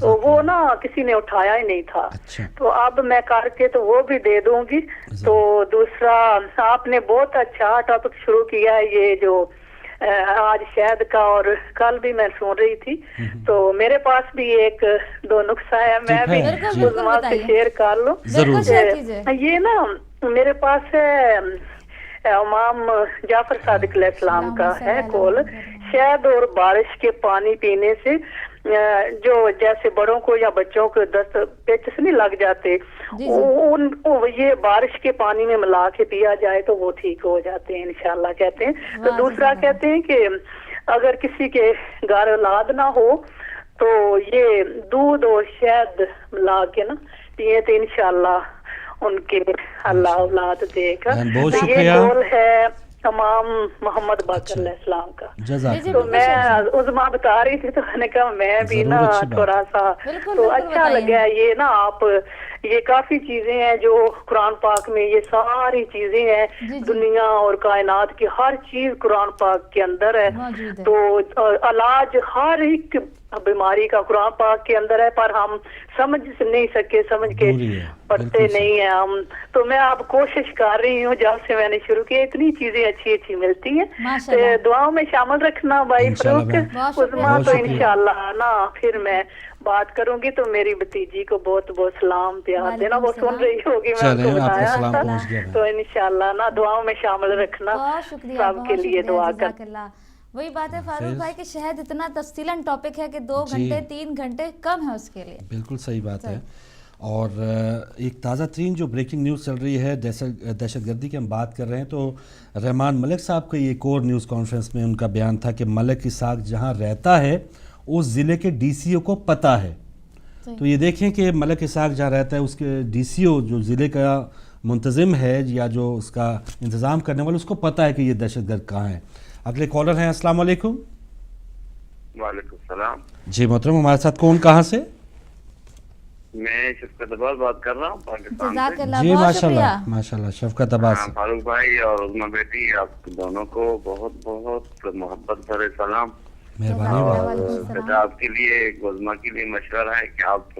تو وہ نا کسی نے اٹھایا ہی نہیں تھا. اچھا. تو اب میں کر کے تو وہ بھی دے دوں گی. تو دوسرا آپ نے بہت اچھا ٹاپک شروع کیا ہے یہ جو آج شہد کا, اور کل بھی میں سن رہی تھی. تو میرے پاس بھی ایک دو نسخہ ہے, میں بھی عظمیٰ سے شیئر کر لوں. یہ نا میرے پاس ہے امام جعفر صادق علیہ السلام کا ہے کول. شہد اور بارش کے پانی پینے سے جو جیسے بڑوں کو یا بچوں کو دست پیچس نہیں لگ جاتے, یہ بارش کے پانی میں ملا کے پیا جائے تو وہ ٹھیک ہو جاتے ہیں انشاءاللہ کہتے ہیں. تو دوسرا کہتے ہیں کہ اگر کسی کے گھر اولاد نہ ہو تو یہ دودھ اور شہد ملا کے نا پیے تو انشاءاللہ ان کے اللہ اولاد دے گا. یہ قول ہے امام محمد باقر علیہ السلام کا. تو میں عظمیٰ بتا رہی تھی تو میں نے کہا میں بھی نا تھوڑا سا تو اچھا لگا یہ نا آپ یہ کافی چیزیں ہیں جو قرآن پاک میں یہ ساری چیزیں ہیں دنیا اور کائنات کی ہر چیز قرآن پاک کے اندر ہے. تو علاج ہر ایک بیماری کا قرآن پاک کے اندر ہے پر ہم سمجھ نہیں سکے, سمجھ کے پڑھتے نہیں ہیں ہم. تو میں اب کوشش کر رہی ہوں جب سے میں نے شروع کیا اتنی چیزیں اچھی اچھی ملتی ہیں. دعاؤں میں شامل رکھنا بھائی فروخ عظمیٰ. تو انشاءاللہ نا پھر میں بات کروں گی تو میری بھتیجی کو بہت بہت سلام پیار دینا, وہ سن رہی ہوگی میں ان کو بتایا تھا. تو انشاءاللہ نا دعاؤں میں شامل رکھنا, سب کے لیے دعا کر. وہی بات ہے فاروق بھائی کہ شہد اتنا تفصیلاً ٹاپک ہے کہ 2 گھنٹے 3 گھنٹے کم ہے اس کے لیے. بالکل صحیح بات ہے. اور ایک تازہ ترین جو بریکنگ نیوز چل رہی ہے دہشت گردی کی ہم بات کر رہے ہیں, تو رحمان ملک صاحب کا ایک اور نیوز کانفرنس میں ان کا بیان تھا کہ ملک اسحاق جہاں رہتا ہے اس ضلع کے ڈی سی او کو پتہ ہے. تو یہ دیکھیں کہ ملک اسحاق جہاں رہتا ہے اس کے ڈی سی او جو ضلع کا منتظم ہے یا جو اس کا انتظام کرنے والا اس کو پتہ ہے کہ یہ دہشت گرد کہاں ہے. اگلے کالر ہیں. السلام علیکم. وعلیکم السلام. جی محترم, ہمارے ساتھ کون کہاں سے؟ میں شفقت عباس بات کر رہا ہوں پاکستان سے. جی ماشاءاللہ شفقت عباس. فاروق بھائی اور عظمیٰ بیٹی آپ دونوں کو بہت بہت محبت بھرے سلام. مہربانی. آپ کے لیے عظمیٰ کے لیے مشورہ ہے کہ آپ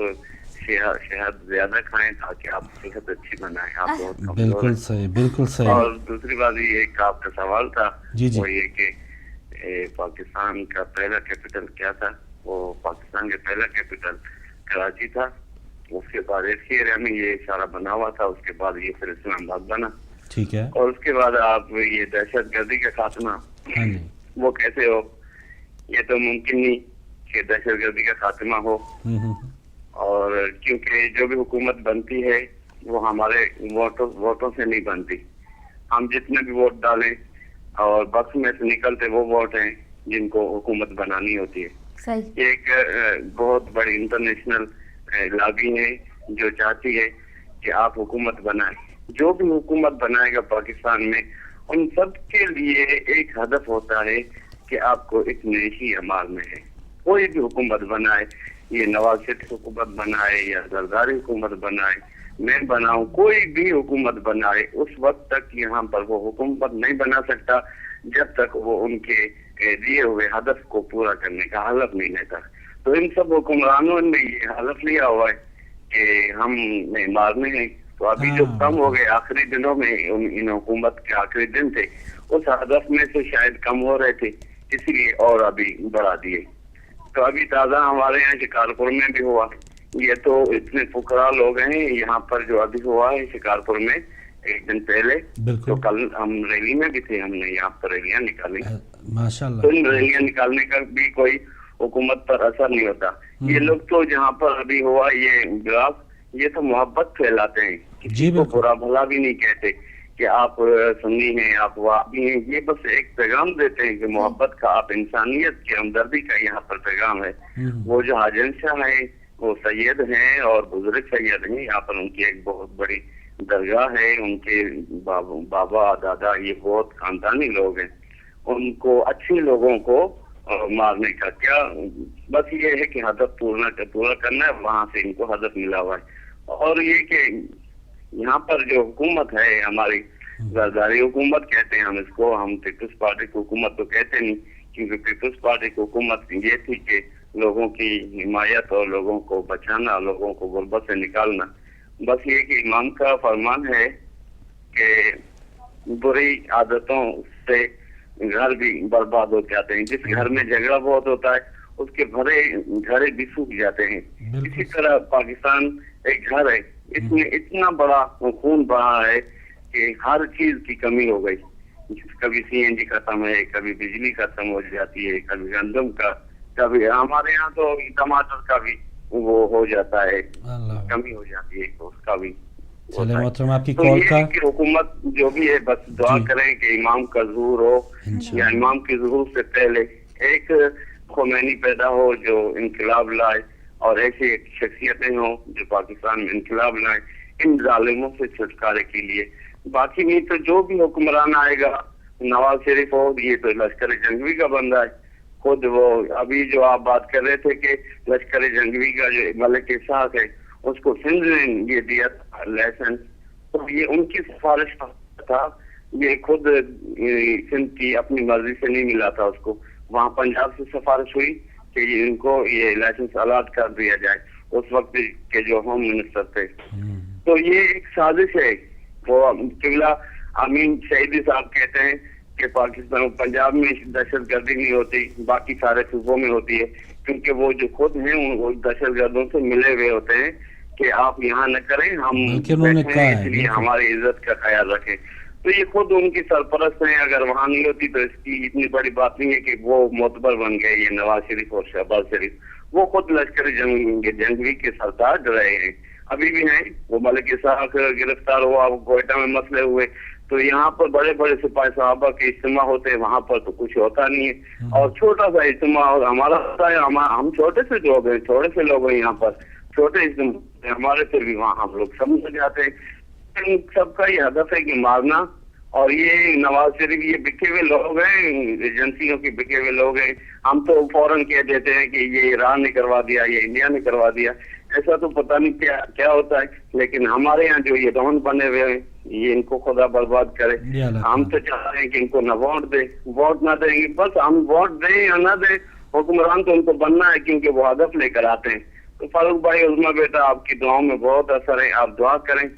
شہد زیادہ کھائیں تاکہ آپ صحت اچھی بنائیں. آپ بہت بالکل صحیح, بالکل صحیح. اور دوسری بات یہ ایک آپ کا سوال تھا وہ یہ کہ پاکستان کا پہلا کیپٹل کیا تھا. وہ پاکستان کا پہلا کیپٹل کراچی تھا, اس کے بعد ایشیا ایریا میں یہ اشارہ بنا ہوا تھا, اس کے بعد یہ پھر اسلام آباد بنا. ٹھیک ہے. اور اس کے بعد آپ یہ دہشت گردی کا خاتمہ وہ کیسے ہو, یہ تو ممکن نہیں کہ دہشت گردی کا خاتمہ ہو. اور کیونکہ جو بھی حکومت بنتی ہے وہ ہمارے ووٹوں سے نہیں بنتی. ہم جتنے بھی ووٹ ڈالیں اور بکس میں سے نکلتے وہ ووٹ ہیں جن کو حکومت بنانی ہوتی ہے. ایک بہت بڑی انٹرنیشنل لابی ہے جو چاہتی ہے کہ آپ حکومت بنائیں. جو بھی حکومت بنائے گا پاکستان میں ان سب کے لیے ایک ہدف ہوتا ہے کہ آپ کو ایک معاشی اعمال میں ہے. کوئی بھی حکومت بنائے, یہ نواز شریف حکومت بنائے یا زرداری حکومت بنائے, میں بناؤں, کوئی بھی حکومت بنائے, اس وقت تک یہاں پر وہ حکومت نہیں بنا سکتا جب تک وہ ان کے دیے ہوئے ہدف کو پورا کرنے کا حلف نہیں لیتا. تو ان سب حکمرانوں نے یہ حلف لیا ہوا ہے کہ ہم مارنے ہیں. تو ابھی جو کم ہو گئے آخری دنوں میں ان حکومت کے آخری دن تھے, اس ہدف میں سے شاید کم ہو رہے تھے, اسی لیے اور ابھی بڑھا دیے. تو ابھی تازہ ہمارے یہاں شکارپور میں بھی ہوا. یہ تو اتنے فقراء لوگ ہیں یہاں پر جو ابھی ہوا ہے شکارپور میں ایک دن پہلے, تو کل ہم ریلی میں بھی تھے, ہم نے یہاں پر ریلیاں نکالی. ماشاءاللہ. تو ان ریلیاں نکالنے کا بھی کوئی حکومت پر اثر نہیں ہوتا. یہ لوگ تو جہاں پر ابھی ہوا یہ گراف, یہ تو محبت پھیلاتے ہیں, کسی کو برا بھلا بھی نہیں کہتے کہ آپ سنی ہیں, آپ وابی ہیں. یہ بس ایک پیغام دیتے ہیں کہ محبت کا, آپ انسانیت کی ہمدردی کا یہاں پر پیغام ہے. وہ جو حاجن شاہ ہیں وہ سید ہیں اور بزرگ سید ہیں, یہاں پر ان کی ایک بہت بڑی درگاہ ہے. ان کے بابا دادا یہ بہت خاندانی لوگ ہیں. ان کو اچھے لوگوں کو مارنے کا کیا, بس یہ ہے کہ ہدف پورا کرنا ہے, وہاں سے ان کو ہدف ملا ہوا ہے. اور یہ کہ یہاں پر جو حکومت ہے ہماری زرداری حکومت کہتے ہیں ہم اس کو, ہم پیپلز پارٹی کی حکومت تو کہتے نہیں, کیونکہ پیپلز پارٹی کی حکومت یہ تھی کہ لوگوں کی حمایت اور لوگوں کو بچانا, لوگوں کو غربت سے نکالنا. بس یہ کہ امام کا فرمان ہے کہ بری عادتوں سے گھر بھی برباد ہو جاتے ہیں. جس گھر میں جھگڑا بہت ہوتا ہے اس کے گھر بھی سوکھ جاتے ہیں. اسی طرح پاکستان ایک گھر ہے, اس میں اتنا بڑا خون بہا ہے کہ ہر چیز کی کمی ہو گئی. کبھی CNG ختم ہے, کبھی بجلی ختم ہو جاتی ہے, کبھی گندم کا, کبھی ہمارے یہاں تو ٹماٹر کا بھی وہ ہو جاتا ہے, کمی ہو جاتی ہے اس کا بھی. چلے محترم آپ کی تو کال یہ کا کہ حکومت جو بھی ہے بس دعا کریں کہ امام کا ظہور ہو, یا امام کے ظہور سے پہلے ایک خمینی پیدا ہو جو انقلاب لائے, اور ایسی شخصیتیں ہوں جو پاکستان میں انقلاب لائے ان ظالموں سے چھٹکارے کے لیے. باقی نہیں تو جو بھی حکمران آئے گا, نواز شریف ہو, یہ تو لشکر جنگوی کا بندہ ہے خود. وہ ابھی جو آپ بات کر رہے تھے کہ لشکر جنگوی کا جو ملک اسحاق ہے اس کو سندھ نے یہ دیا تھا لائسنس, تو یہ ان کی سفارش تھا, یہ خود سندھ کی اپنی مرضی سے نہیں ملا تھا اس کو. وہاں پنجاب سے سفارش ہوئی کہ ان کو یہ لائسنس الاٹ کر دیا جائے اس وقت کے جو ہوم منسٹر تھے. تو یہ ایک سازش ہے. وہ قبلہ امین شہیدی صاحب کہتے ہیں کہ پاکستان پنجاب میں دہشت گردی نہیں ہوتی, باقی سارے صوبوں میں ہوتی ہے, کیونکہ وہ جو خود ہیں وہ دہشت گردوں سے ملے ہوئے ہوتے ہیں کہ آپ یہاں نہ کریں, ہم اس لیے ہماری عزت کا خیال رکھیں. تو یہ خود ان کی سرپرست ہیں. اگر وہاں نہیں ہوتی تو اس کی اتنی بڑی بات نہیں ہے کہ وہ معتبر بن گئے یہ نواز شریف اور شہباز شریف. وہ خود لشکر جنگوی کے سردار رہے ہیں, ابھی بھی ہیں. وہ ملک اسحاق گرفتار ہوا, کوئٹہ میں مسئلے ہوئے, تو یہاں پر بڑے بڑے سپاہی صحابہ کے اجتماع ہوتے ہیں, وہاں پر تو کچھ ہوتا نہیں ہے. اور چھوٹا سا اجتماع ہمارا ہوتا ہے, ہم چھوٹے سے لوگ ہیں, تھوڑے سے لوگ ہیں یہاں پر, چھوٹے اجتماع ہمارے پھر بھی وہاں ہم لوگ سمجھ جاتے ہیں. سب کا یہ ہدف ہے کہ مارنا. اور یہ نواز شریف یہ بکے ہوئے لوگ ہیں, ایجنسیوں کے بکے ہوئے لوگ ہیں. ہم تو فوراً کہہ دیتے ہیں کہ یہ ایران نے کروا دیا, یہ انڈیا نے کروا دیا. ایسا تو پتہ نہیں کیا ہوتا ہے, لیکن ہمارے یہاں جو یہ ڈون بنے ہوئے ہیں یہ ان کو خدا برباد کرے. ہم تو چاہتے ہیں کہ ان کو نہ ووٹ دیں, ووٹ نہ دیں گے بس, ہم ووٹ دیں یا نہ دیں, حکمران تو ان کو بننا ہے کیونکہ وہ ہدف لے کر آتے ہیں. تو فاروق بھائی, عظما بیٹا, آپ کی دعاؤں میں بہت اثر ہے, آپ دعا کریں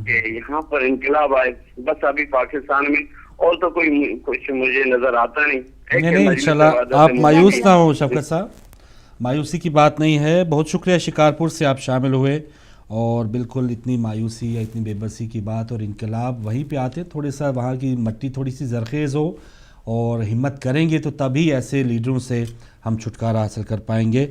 کہ یہاں پر انقلاب آئے. بس ابھی پاکستان میں اور تو کوئی کچھ مجھے نظر آتا نہیں. نہیں انشاءاللہ آپ مایوس نہ ہو شفقت صاحب, مایوسی کی بات نہیں ہے. بہت شکریہ شکارپور سے آپ شامل ہوئے, اور بالکل اتنی مایوسی یا اتنی بے بسی کی بات اور انقلاب وہیں پہ آتے, تھوڑے سا وہاں کی مٹی تھوڑی سی زرخیز ہو اور ہمت کریں گے تو تبھی ایسے لیڈروں سے ہم چھٹکارا حاصل کر پائیں گے.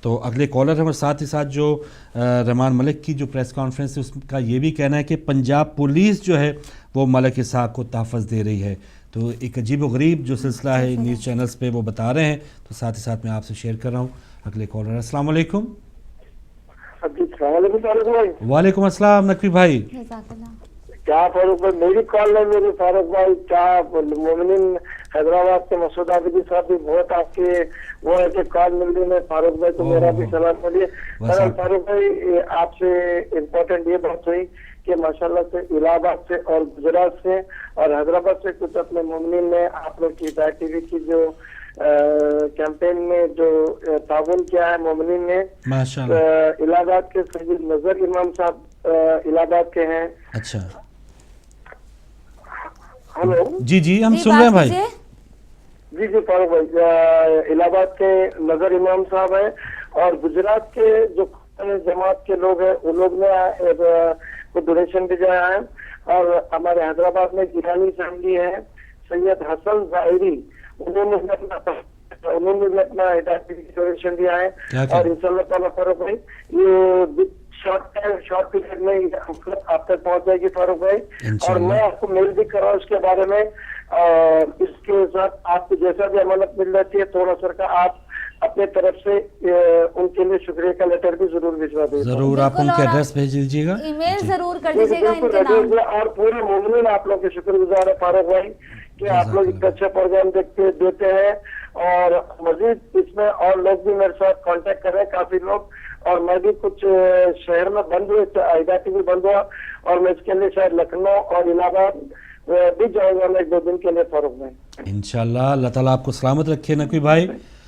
تو اگلے کالر ہیں, اور ساتھ ہی ساتھ جو رحمان ملک کی جو پریس کانفرنس ہے اس کا یہ بھی کہنا ہے کہ پنجاب پولیس جو ہے وہ ملک اسحاق کو تحفظ دے رہی ہے. تو ایک عجیب و غریب جو سلسلہ ہے نیوز چینلز پہ وہ بتا رہے ہیں, تو ساتھ ہی ساتھ میں آپ سے شیئر کر رہا ہوں. اگلے کالر, السلام علیکم. وعلیکم السلام نقوی بھائی. کیا فاروق بھائی, میری کال نہیں, میری فاروق بھائی کیا مومنین حیدرآباد کے مسعود عابدی صاحب بھی بہت آپ کے وہ ہے کہ کال مل رہی ہے. فاروق بھائی تو میرا بھی سلام بولیے. فاروق بھائی آپ سے امپورٹنٹ یہ بات ہوئی کہ ماشاءاللہ سے الہ آباد سے اور گجرات سے اور حیدرآباد سے کچھ اپنے مومنین نے آپ لوگ کی ہدایت ٹی وی کی جو کیمپین میں جو تعاون کیا ہے مومنین نے, الہ آباد کے سید نظر امام صاحب الہ آباد کے ہیں. اچھا ہلو, جی ہم سن رہے ہیں بھائی. جی فاروق بھائی, الہ آباد کے نظر امام صاحب ہیں, اور گجرات کے جو جماعت کے لوگ ہیں وہ لوگ نے کو ڈونیشن بھی دیا ہے. اور ہمارے حیدرآباد میں گیلانی فیملی ہے, سید حسن ظاہری, انہوں نے بھی اپنا ہدایت ڈونیشن دیا ہے. اور انشاءاللہ تعالیٰ فاروق بھائی یہ شارٹ پیریڈ میں آپ تک پہنچ جائے گی فاروق بھائی. اور میں آپ کو میل بھی کر رہا ہوں اس کے بارے میں, اور اس کے ساتھ آپ کو جیسا بھی امانت مل جاتی ہے تھوڑا سر کا آپ اپنے طرف سے ان کے لیے شکریہ کا لیٹر بھی ضرور بھجوا دیں. ضرور, آپ ان کے ایڈریس بھیج دیجیے گا, ای میل ضرور کر دیجیے گا ان کے نام. اور پورے مومنین آپ لوگ کے شکر گزار ہے فاروق بھائی کہ آپ لوگ ایک اچھا پروگرام دیتے ہیں. اور مزید اس میں اور لوگ بھی میرے ساتھ کانٹیکٹ کر رہے ہیں کافی لوگ, اور میں بھی کچھ شہر میں بند ہوئے, ہدایتی بھی بند ہوا, اور میں اس کے لیے شاید لکھنؤ اور الہ آباد بھی جاؤں گا میں 1-2 دن کے لیے فاروق میں. انشاءاللہ اللہ تعالیٰ آپ کو سلامت رکھے نقوی بھائی,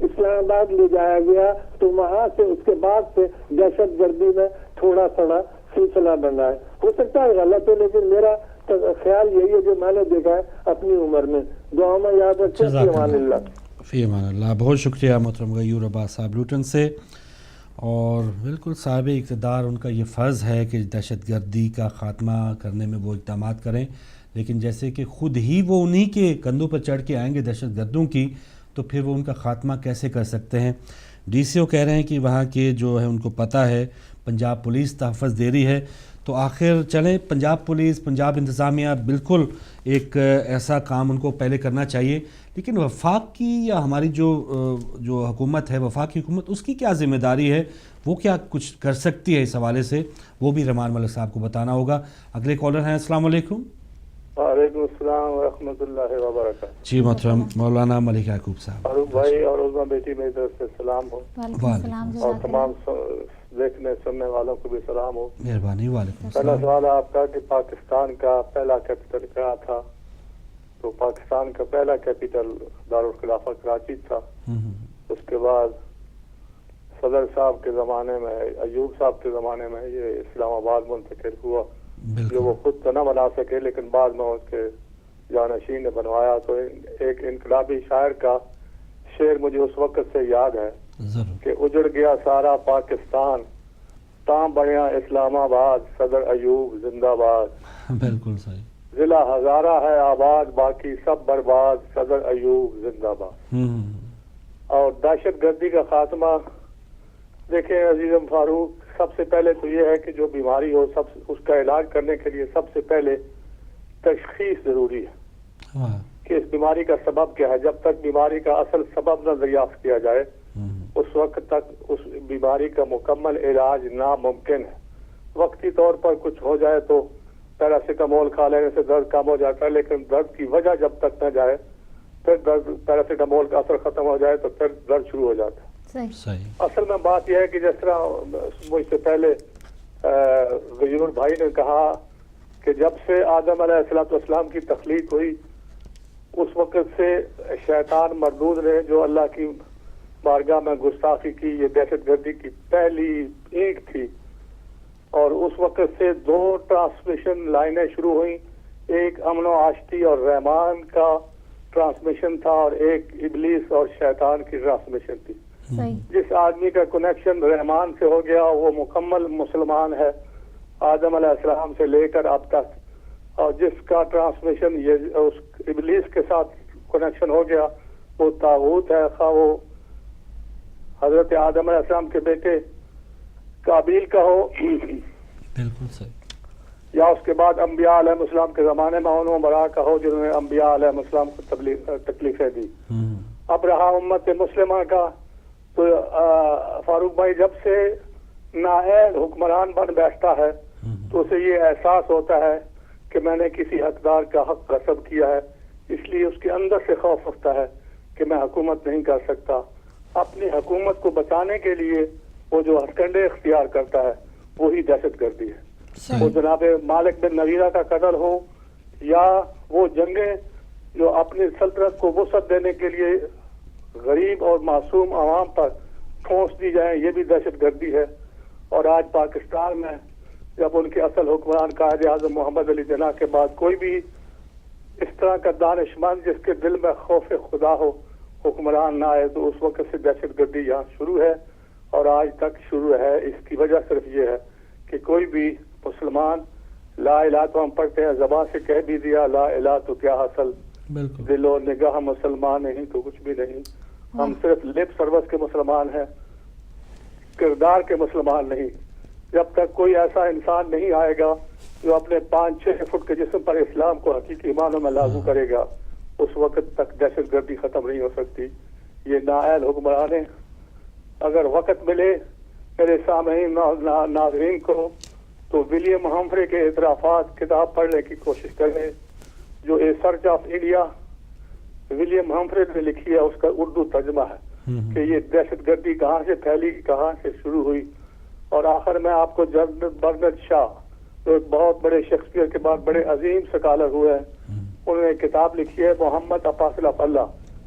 اسلام آباد لے جایا گیا تو وہاں سے اس کے بعد سے دہشت گردی میں تھوڑا تھوڑا سلسلہ بنا ہے. ہو سکتا ہے غلط ہو, لیکن میرا خیال یہی ہے جو میں نے دیکھا ہے اپنی عمر میں. دعا میں یاد رکھیں. فی امان اللہ. فی امان اللہ. بہت شکریہ محترم غیور عباس صاحب لوٹن سے. اور بالکل صاحب اقتدار ان کا یہ فرض ہے کہ دہشت گردی کا خاتمہ کرنے میں وہ اقدامات کریں, لیکن جیسے کہ خود ہی وہ انہی کے کندھوں پر چڑھ کے آئیں گے دہشت گردوں کی, تو پھر وہ ان کا خاتمہ کیسے کر سکتے ہیں. ڈی سی او کہہ رہے ہیں کہ وہاں کے جو ہے ان کو پتہ ہے پنجاب پولیس تحفظ دے رہی ہے, تو آخر چلیں پنجاب پولیس پنجاب انتظامیہ بالکل ایک ایسا کام ان کو پہلے کرنا چاہیے, لیکن وفاق کی یا ہماری جو حکومت ہے وفاقی حکومت اس کی کیا ذمہ داری ہے, وہ کیا کچھ کر سکتی ہے اس حوالے سے, وہ بھی رحمان ملک صاحب کو بتانا ہوگا. اگلے کالر ہیں. السلام علیکم. وعلیکم السلام ورحمۃ اللہ وبرکاتہ. جی محترم مولانا ملک یعقوب صاحب. فاروق بھائی اور عظمیٰ بیٹی میری طرف سے سلام ہو, اور تمام دیکھنے سننے والوں کو بھی سلام ہو. مہربانی. وعلیکم پہلا السلام. سوال آپ کا کہ پاکستان کا پہلا کیپٹل کیا تھا؟ تو پاکستان کا پہلا کیپٹل دارالخلافہ کراچی تھا. اس کے بعد صدر صاحب کے زمانے میں, ایوب صاحب کے زمانے میں یہ اسلام آباد منتقل ہوا, جو وہ خود تو نہ بنا سکے لیکن بعد میں اس کے جانشین نے بنوایا. تو ایک انقلابی شاعر کا شعر مجھے اس وقت سے یاد ہے کہ اجڑ گیا سارا پاکستان, تاں بڑھیا اسلام آباد, صدر ایوب زندہ باد. بالکل صحیح. ضلع ہزارہ ہے آباد, باقی سب برباد, صدر ایوب زندہ باد. اور دہشت گردی کا خاتمہ دیکھیں عزیزم فاروق, سب سے پہلے تو یہ ہے کہ جو بیماری ہو اس کا علاج کرنے کے لیے سب سے پہلے تشخیص ضروری ہے کہ اس بیماری کا سبب کیا ہے. جب تک بیماری کا اصل سبب نہ دریافت کیا جائے اس وقت تک اس بیماری کا مکمل علاج ناممکن ہے. وقتی طور پر کچھ ہو جائے تو پیراسیٹامول کھا لینے سے درد کم ہو جاتا ہے, لیکن درد کی وجہ جب تک نہ جائے پھر پیراسیٹامول کا اثر ختم ہو جائے تو پھر درد شروع ہو جاتا ہے. اصل میں بات یہ ہے کہ جس طرح مجھ سے پہلے غیور بھائی نے کہا کہ جب سے آدم علیہ السلام کی تخلیق ہوئی اس وقت سے شیطان مردود نے جو اللہ کی بارگاہ میں گستاخی کی, یہ دہشت گردی کی پہلی اینٹ تھی. اور اس وقت سے دو ٹرانسمیشن لائنیں شروع ہوئیں, ایک امن و آشتی اور رحمان کا ٹرانسمیشن تھا اور ایک ابلیس اور شیطان کی ٹرانسمیشن تھی. جس آدمی کا کنیکشن رحمان سے ہو گیا وہ مکمل مسلمان ہے آدم علیہ السلام سے لے کر اب تک, اور جس کا ٹرانسمیشن یہ اس ابلیس کے ساتھ کنیکشن ہو گیا وہ طاغوت ہے, خواہ وہ حضرت آدم علیہ السلام کے بیٹے قابیل کا ہو بالکل صحیح, یا اس کے بعد انبیاء علیہ السلام کے زمانے میں ان برا کا ہو جنہوں نے انبیاء علیہ السلام کو تکلیفیں دی. اب رہا امت مسلمہ کا, تو فاروق بھائی جب سے نااہل حکمران بن بیٹھتا ہے تو اسے یہ احساس ہوتا ہے کہ میں نے کسی حقدار کا حق غصب کیا ہے, اس لیے اس کے اندر سے خوف اٹھتا ہے کہ میں حکومت نہیں کر سکتا. اپنی حکومت کو بچانے کے لیے وہ جو ہتھکنڈے اختیار کرتا ہے وہی دہشت گردی ہے. وہ جناب مالک بن نویرہ کا قتل ہو یا وہ جنگیں جو اپنی سلطنت کو وسعت دینے کے لیے غریب اور معصوم عوام پر ٹھونس دی جائیں, یہ بھی دہشت گردی ہے. اور آج پاکستان میں جب ان کے اصل حکمران قائد اعظم محمد علی جناح کے بعد کوئی بھی اس طرح کا دانش مند جس کے دل میں خوف خدا ہو حکمران نہ آئے تو اس وقت سے دہشت گردی یہاں شروع ہے اور آج تک شروع ہے. اس کی وجہ صرف یہ ہے کہ کوئی بھی مسلمان لا الہ تو ہم پڑھتے ہیں, زبان سے کہہ بھی دیا لا الہ تو کیا حاصل, دل و نگاہ مسلمان نہیں تو کچھ بھی نہیں. ہم صرف لپ سروس کے مسلمان ہیں, کردار کے مسلمان نہیں. جب تک کوئی ایسا انسان نہیں آئے گا جو اپنے 5-6 فٹ کے جسم پر اسلام کو حقیقی معنوں میں لاگو کرے گا اس وقت تک دہشت گردی ختم نہیں ہو سکتی. یہ نااہل حکمرانیں اگر وقت ملے میرے سامعین ناظرین کو تو ولیم ہمفرے کے اعترافات کتاب پڑھنے کی کوشش کریں, جو a search of India William Humphrey نے لکھی ہے, اس کا اردو ترجمہ ہے کہ یہ دہشت گردی کہاں سے پھیلی, کہاں سے شروع ہوئی. اور آخر میں آپ کو جنرل برنرڈ شاہ جو ایک بہت بڑے شیکسپیئر کے بعد بڑے عظیم سکالر ہوئے ہیں, انہوں نے کتاب لکھی ہے Muhammad apostle of Allah,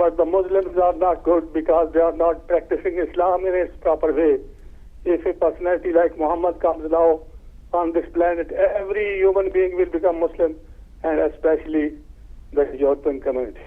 but the Muslims are not good because they are not practicing Islam in its proper way. If a personality like Muhammad comes now on this planet, every human being will become Muslim, and especially the European community.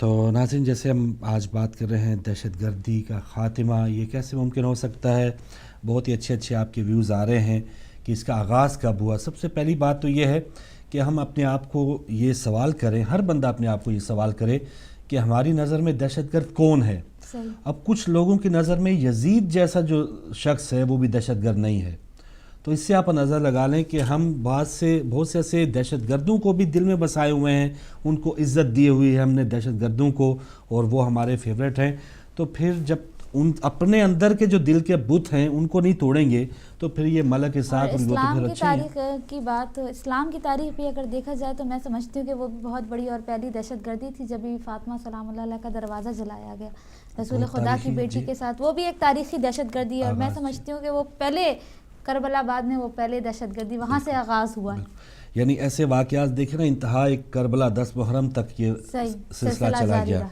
تو ناظرین جیسے ہم آج بات کر رہے ہیں دہشت گردی کا خاتمہ یہ کیسے ممکن ہو سکتا ہے، بہت ہی اچھے آپ کے ویوز آ رہے ہیں کہ اس کا آغاز کب ہوا. سب سے پہلی بات تو یہ ہے کہ ہم اپنے آپ کو یہ سوال کریں، ہر بندہ اپنے آپ کو یہ سوال کرے کہ ہماری نظر میں دہشت گرد کون ہے. اب کچھ لوگوں کی نظر میں یزید جیسا جو شخص ہے وہ بھی دہشت گرد نہیں ہے، تو اس سے آپ نظر لگا لیں کہ ہم بہت سے ایسے دہشت گردوں کو بھی دل میں بسائے ہوئے ہیں، ان کو عزت دی ہوئی ہے ہم نے دہشت گردوں کو، اور وہ ہمارے فیوریٹ ہیں. تو پھر جب ان اپنے اندر کے جو دل کے بت ہیں ان کو نہیں توڑیں گے تو پھر یہ ملک کے ساتھ اسلام کی تاریخ کی بات، اسلام کی تاریخ بھی اگر دیکھا جائے تو میں سمجھتی ہوں کہ وہ بھی بہت بڑی اور پہلی دہشت گردی تھی جب فاطمہ سلام اللہ علیہ کا دروازہ جلایا گیا رسول خدا کی بیٹی کے ساتھ، وہ بھی ایک تاریخی دہشت گردی ہے. اور میں سمجھتی ہوں کہ وہ پہلے کربلا بعد میں وہ پہلے دہشت گردی وہاں سے آغاز ہوا ہے. یعنی ایسے واقعات دیکھیں نا، انتہا ایک کربلا 10 محرم تک یہ سلسلہ چلا گیا.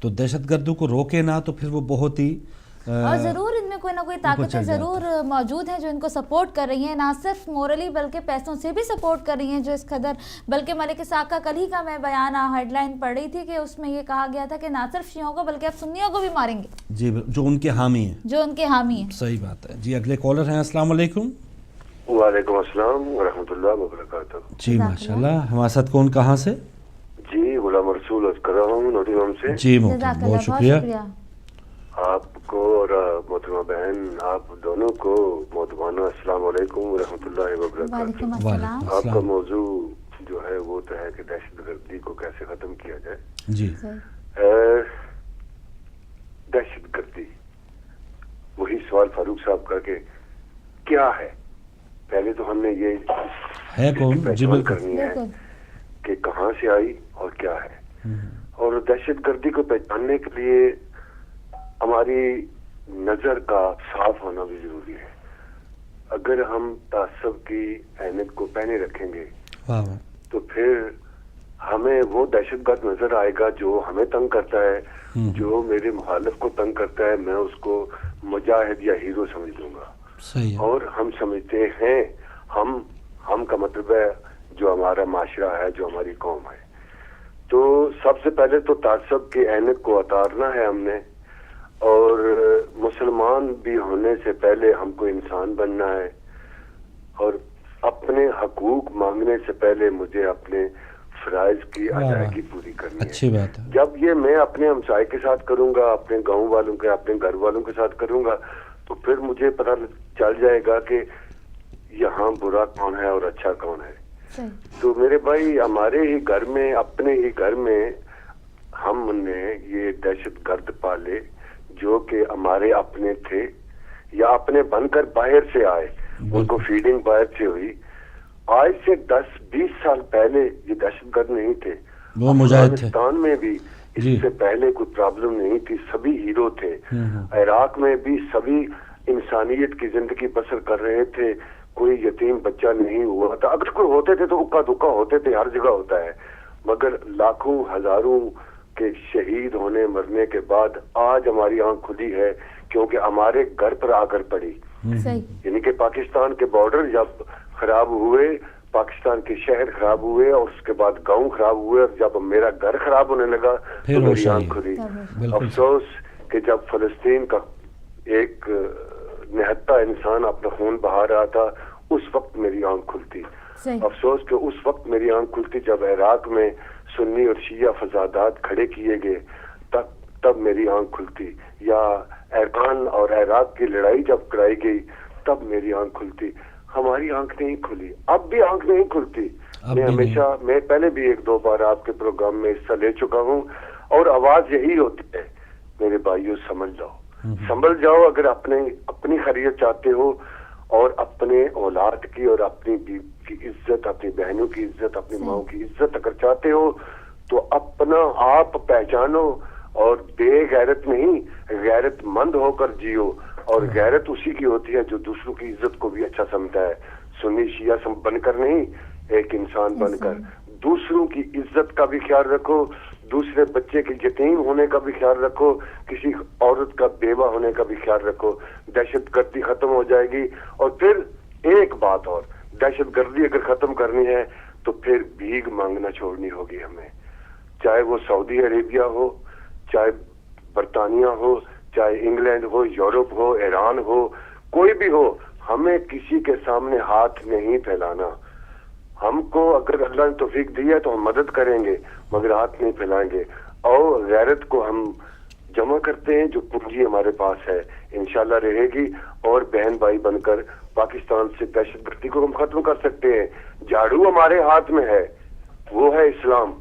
تو دہشت گردوں کو روکے نہ تو پھر وہ بہت ہی اور ضرور ان میں کوئی نہ کوئی طاقتیں ضرور موجود ہیں جو ان کو سپورٹ کر رہی ہیں، نہ صرف مورلی بلکہ پیسوں سے بھی سپورٹ کر رہی ہیں جو اس قدر. بلکہ ملک ساکھ کا کل ہی کا میں بیان ہیڈ لائن پڑھ رہی تھی کہ اس میں یہ کہا گیا تھا کہ نہ صرف شیعوں کو بلکہ اب سنیوں کو بھی ماریں گے، جی جو ان کے حامی ہیں. صحیح بات ہے. جی اگلے کالر ہیں. السلام علیکم. وعلیکم السلام ورحمۃ اللہ وبرکاتہ. جی ماشاءاللہ. ہمارے ساتھ کون کہاں سے؟ جی غلام رسول عرض کر رہا ہوں نوٹنگھم سے. جی محترم بہت شکریہ. آپ کو اور محترمہ بہن آپ دونوں کو محترمانہ السلام علیکم ورحمۃ اللہ وبرکاتہ. آپ کا موضوع جو ہے وہ تو ہے کہ دہشت گردی کو کیسے ختم کیا جائے. جی دہشت گردی وہی سوال فاروق صاحب کا کہ کیا ہے. پہلے تو ہم نے یہ پہچان کرنی ہے کہ کہاں سے آئی اور کیا ہے. اور دہشت گردی کو پہچاننے کے لیے ہماری نظر کا صاف ہونا بھی ضروری ہے. اگر ہم تعصب کی عینت کو پہنے رکھیں گے تو پھر ہمیں وہ دہشت گرد نظر آئے گا جو ہمیں تنگ کرتا ہے، جو میرے مخالف کو تنگ کرتا ہے میں اس کو مجاہد یا ہیرو سمجھ لوں گا. اور ہم سمجھتے ہیں ہم کا مطلب ہے جو ہمارا معاشرہ ہے، جو ہماری قوم ہے. تو سب سے پہلے تو تعصب کی عینت کو اتارنا ہے ہم نے، اور مسلمان بھی ہونے سے پہلے ہم کو انسان بننا ہے، اور اپنے حقوق مانگنے سے پہلے مجھے اپنے فرائض کی ادائیگی پوری کرنی ہے. اچھی بات ہے. جب یہ میں اپنے ہمسائے کے ساتھ کروں گا، اپنے گاؤں والوں کے، اپنے گھر والوں کے ساتھ کروں گا تو پھر مجھے پتہ چل جائے گا کہ یہاں برا کون ہے اور اچھا کون ہے. تو میرے بھائی ہمارے ہی گھر میں، اپنے ہی گھر میں ہم نے یہ دہشت گرد پالے جو کہ ہمارے اپنے تھے یا اپنے بن کر باہر سے آئے، ان کو فیڈنگ باہر سے ہوئی. آج سے 10-20 سال پہلے یہ دہشت گرد نہیں تھے. افغانستان میں بھی اس سے پہلے کوئی پرابلم نہیں تھی، سبھی ہیرو تھے. عراق میں بھی سبھی انسانیت کی زندگی بسر کر رہے تھے، کوئی یتیم بچہ نہیں ہوا تھا. اگر کوئی ہوتے تھے تو اکا دکا ہوتے تھے، ہر جگہ ہوتا ہے. مگر لاکھوں ہزاروں کے شہید ہونے مرنے کے بعد آج ہماری آنکھ کھلی ہے کیونکہ ہمارے گھر پر آ کر پڑی. یعنی کہ پاکستان کے بارڈر جب خراب ہوئے، پاکستان کے شہر خراب ہوئے اور اس کے بعد گاؤں خراب ہوئے، اور جب میرا گھر خراب ہونے لگا تو میری آنکھ کھلی. افسوس کہ جب فلسطین کا ایک نہتا انسان اپنا خون بہا رہا تھا اس وقت میری آنکھ کھلتی. افسوس کہ اس وقت میری آنکھ کھلتی جب عراق میں سنی اور شیعہ فسادات کھڑے کیے گئے، تب میری آنکھ کھلتی. یا ارکان اور عراق کی لڑائی جب کرائی گئی تب میری آنکھ کھلتی. ہماری آنکھ نہیں کھلی، اب بھی آنکھ نہیں کھلتی. میں پہلے بھی 1-2 بار آپ کے پروگرام میں حصہ لے چکا ہوں اور آواز یہی ہوتی ہے میرے بھائیوں سنبھل جاؤ. اگر اپنی خیریت چاہتے ہو اور اپنے اولاد کی اور اپنی بیوی کی عزت، اپنی بہنوں کی عزت، اپنی ماؤں کی عزت اگر چاہتے ہو تو اپنا آپ پہچانو اور بے غیرت نہیں غیرت مند ہو کر جیو. اور غیرت اسی کی ہوتی ہے جو دوسروں کی عزت کو بھی اچھا سمجھتا ہے. سنی شیعہ بن کر نہیں، ایک انسان بن کر دوسروں کی عزت کا بھی خیال رکھو، دوسرے بچے کے یتیم ہونے کا بھی خیال رکھو، کسی عورت کا بیوہ ہونے کا بھی خیال رکھو. دہشت گردی ختم ہو جائے گی. اور پھر ایک بات اور، دہشت گردی اگر ختم کرنی ہے تو پھر بھیک مانگنا چھوڑنی ہوگی ہمیں. چاہے وہ سعودی عربیہ ہو، چاہے برطانیہ ہو، چاہے انگلینڈ ہو، یورپ ہو، ایران ہو، کوئی بھی ہو، ہمیں کسی کے سامنے ہاتھ نہیں پھیلانا. ہم کو اگر اللہ نے توفیق دی ہے تو ہم مدد کریں گے مگر ہاتھ نہیں پھیلائیں گے. اور غیرت کو ہم جمع کرتے ہیں، جو پونجی ہمارے پاس ہے انشاءاللہ رہے گی، اور بہن بھائی بن کر پاکستان سے دہشت گردی کو ہم ختم کر سکتے ہیں. جھاڑو ہمارے ہاتھ میں ہے، وہ ہے اسلام،